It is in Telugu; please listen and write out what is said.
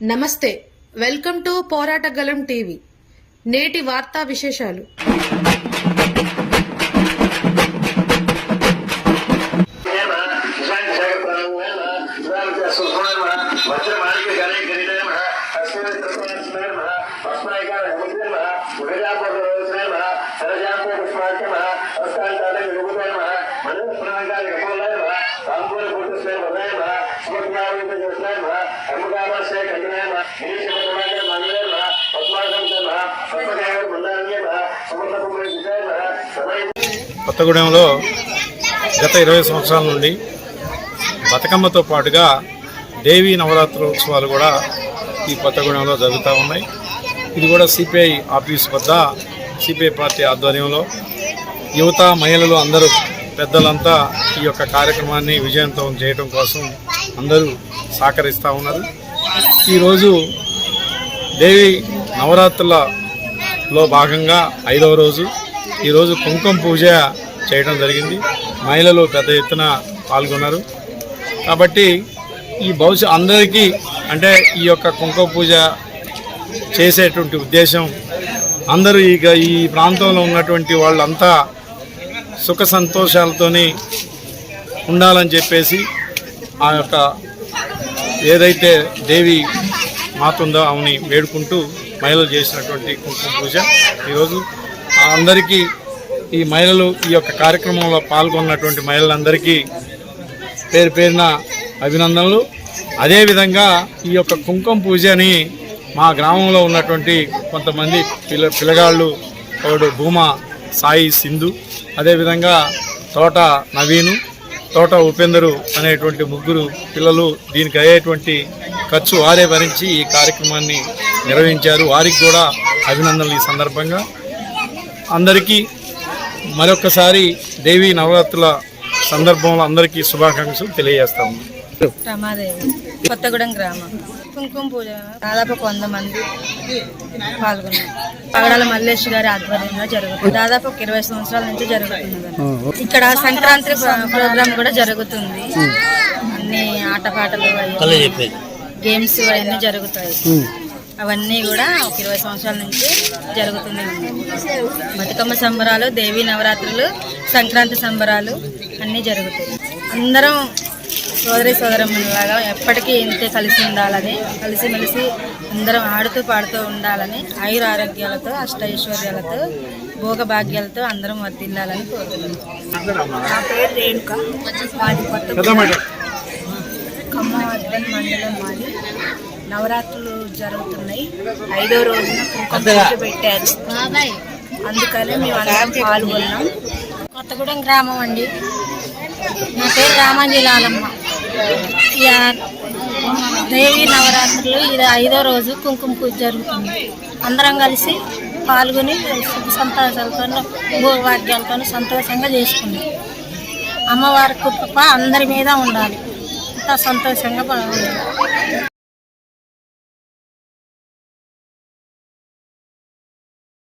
నమస్తే, వెల్కమ్ టు పోరాటగలం టీవీ. నేటి వార్తా విశేషాలు. కొత్తగూడెంలో గత 20 సంవత్సరాల నుండి బతుకమ్మతో పాటుగా దేవీ నవరాత్రోత్సవాలు కూడా ఈ కొత్తగూడెంలో జరుగుతూ ఉన్నాయి. ఇది కూడా సిపిఐ ఆఫీస్ వద్ద సిపిఐ పార్టీ ఆధ్వర్యంలో యువత, మహిళలు అందరూ పెద్దలంతా ఈ యొక్క కార్యక్రమాన్ని విజయవంతం చేయడం కోసం అందరూ సహకరిస్తూ ఉన్నారు. ఈరోజు దేవి నవరాత్రులలో భాగంగా 5వ రోజు ఈరోజు కుంకుమ పూజ చేయడం జరిగింది. మహిళలు పెద్ద ఎత్తున పాల్గొన్నారు. కాబట్టి ఈ అందరికీ అంటే ఈ యొక్క కుంకుమ పూజ చేసేటువంటి ఉద్దేశం అందరూ ఈ ప్రాంతంలో ఉన్నటువంటి వాళ్ళంతా సుఖ సంతోషాలతోని ఉండాలని చెప్పేసి ఆ యొక్క ఏదైతే దేవి మాత ఉందో ఆమెని వేడుకుంటూ మహిళలు చేసినటువంటి కుంకుమ పూజ ఈరోజు అందరికీ ఈ మహిళలు ఈ యొక్క కార్యక్రమంలో పాల్గొన్నటువంటి మహిళలందరికీ పేరు పేరున అభినందనలు. అదేవిధంగా ఈ యొక్క కుంకుమ పూజని మా గ్రామంలో ఉన్నటువంటి కొంతమంది పిల్లగాళ్ళు, ఒకడు భూమా సాయి సింధు, అదేవిధంగా తోట నవీను, తోట ఉపేందరు అనేటువంటి ముగ్గురు పిల్లలు దీనికి అయ్యేటువంటి ఖర్చు వారే భరించి ఈ కార్యక్రమాన్ని నిర్వహించారు. వారికి కూడా అభినందనలు. ఈ సందర్భంగా అందరికీ మరొకసారి దేవీ నవరాత్రుల సందర్భంలో అందరికీ శుభాకాంక్షలు తెలియజేస్తాము. రమాదేవి, కొత్తగూడెం గ్రామం. కుంకుమ పూజ దాదాపు 100 మంది పాల్గొన్నారు. పగడాల మల్లేష్ గారి ఆధ్వర్యంలో జరుగుతుంది. దాదాపు 20 సంవత్సరాల నుంచి జరుగుతుంది. ఇక్కడ సంక్రాంతి ప్రోగ్రాం కూడా జరుగుతుంది. అన్ని ఆటపాటలు, గేమ్స్ అవన్నీ జరుగుతాయి. అవన్నీ కూడా 20 సంవత్సరాల నుంచి జరుగుతుంది. బతుకమ్మ సంబరాలు, దేవీ నవరాత్రులు, సంక్రాంతి సంబరాలు అన్నీ జరుగుతాయి. అందరం సోదరి సోదరమ్మలాగా ఎప్పటికీ ఇంతే కలిసి ఉండాలని, కలిసిమెలిసి అందరం ఆడుతూ పాడుతూ ఉండాలని, ఆయుర ఆరోగ్యాలతో, అష్టైశ్వర్యాలతో, భోగభాగ్యాలతో అందరం వర్తిల్లాలని కోరుతున్నాం. నా పేరు రేణుక, మాది ఖమ్మం మండలం. మాది నవరాత్రులు జరుగుతున్నాయి. 5వ రోజున కుంకుమ పూజ పెట్టారు. అందుకనే మేము అందరం పాల్గొన్నాం. కొత్తగూడెం గ్రామం అండి. నా పేరు రామాంజలాలమ్మ. దేవీ నవరాత్రులు ఇది 5వ రోజు కుంకుమ పూజ జరుగుతుంది. అందరం కలిసి పాల్గొని సంతోషాలతో, భోగభాగ్యాలతో సంతోషంగా చేసుకున్నాం. అమ్మవారి కృప అందరి మీద ఉండాలి. అంతా సంతోషంగా బాగుండాలి.